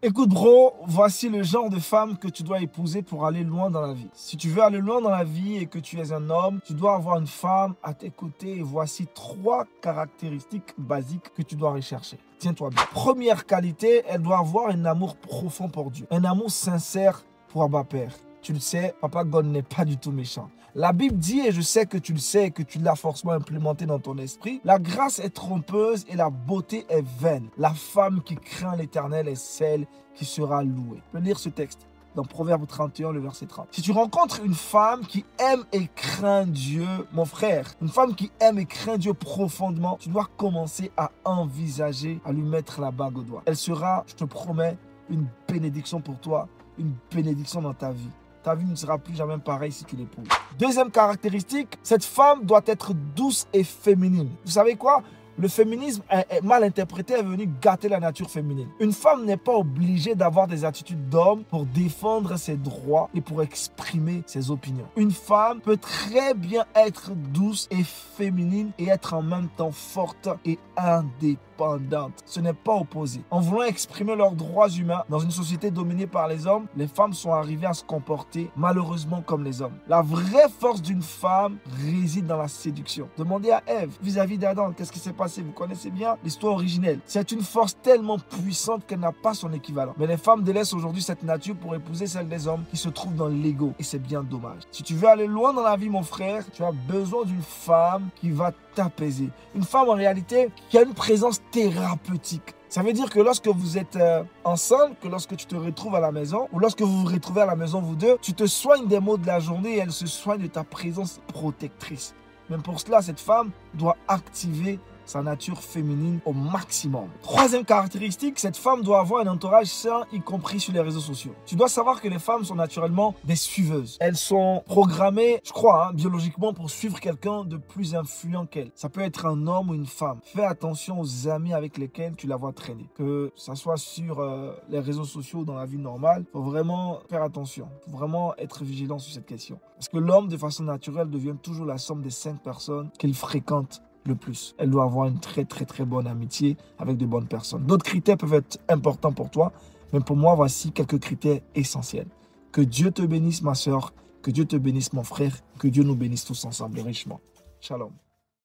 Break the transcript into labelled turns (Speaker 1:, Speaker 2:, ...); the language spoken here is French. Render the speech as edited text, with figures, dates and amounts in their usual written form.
Speaker 1: Écoute bro, voici le genre de femme que tu dois épouser pour aller loin dans la vie. Si tu veux aller loin dans la vie et que tu es un homme, tu dois avoir une femme à tes côtés et voici 3 caractéristiques basiques que tu dois rechercher. Tiens-toi bien. Première qualité, elle doit avoir un amour profond pour Dieu. Un amour sincère pour Abba Père. Tu le sais, Papa God n'est pas du tout méchant. La Bible dit, et je sais que tu le sais et que tu l'as forcément implémenté dans ton esprit, la grâce est trompeuse et la beauté est vaine. La femme qui craint l'Éternel est celle qui sera louée. Je peux lire ce texte dans Proverbe 31, le verset 30. Si tu rencontres une femme qui aime et craint Dieu, mon frère, une femme qui aime et craint Dieu profondément, tu dois commencer à envisager à lui mettre la bague au doigt. Elle sera, je te promets, une bénédiction pour toi, une bénédiction dans ta vie. Ta vie ne sera plus jamais pareille si tu l'épouses. Deuxième caractéristique, cette femme doit être douce et féminine. Vous savez quoi? Le féminisme est mal interprété, est venu gâter la nature féminine. Une femme n'est pas obligée d'avoir des attitudes d'homme pour défendre ses droits et pour exprimer ses opinions. Une femme peut très bien être douce et féminine et être en même temps forte et indépendante. Ce n'est pas opposé. En voulant exprimer leurs droits humains dans une société dominée par les hommes, les femmes sont arrivées à se comporter malheureusement comme les hommes. La vraie force d'une femme réside dans la séduction. Demandez à Ève vis-à-vis d'Adam, qu'est-ce qui s'est passé? Vous connaissez bien l'histoire originelle. C'est une force tellement puissante qu'elle n'a pas son équivalent. Mais les femmes délaissent aujourd'hui cette nature pour épouser celle des hommes qui se trouvent dans l'ego. Et c'est bien dommage. Si tu veux aller loin dans la vie, mon frère, tu as besoin d'une femme qui va t'apaiser. Une femme en réalité qui a une présence thérapeutique. Ça veut dire que lorsque vous êtes ensemble, que lorsque tu te retrouves à la maison, ou lorsque vous vous retrouvez à la maison vous deux, tu te soignes des maux de la journée et elle se soigne de ta présence protectrice. Même pour cela, cette femme doit activer sa nature féminine au maximum. Troisième caractéristique, cette femme doit avoir un entourage sain, y compris sur les réseaux sociaux. Tu dois savoir que les femmes sont naturellement des suiveuses. Elles sont programmées, je crois, biologiquement pour suivre quelqu'un de plus influent qu'elles. Ça peut être un homme ou une femme. Fais attention aux amis avec lesquels tu la vois traîner. Que ça soit sur les réseaux sociaux ou dans la vie normale, il faut vraiment faire attention. Il faut vraiment être vigilant sur cette question. Parce que l'homme, de façon naturelle, devient toujours la somme des 5 personnes qu'il fréquente le plus. Elle doit avoir une très bonne amitié avec de bonnes personnes. D'autres critères peuvent être importants pour toi, mais pour moi, voici quelques critères essentiels. Que Dieu te bénisse, ma soeur, que Dieu te bénisse, mon frère, que Dieu nous bénisse tous ensemble richement. Shalom.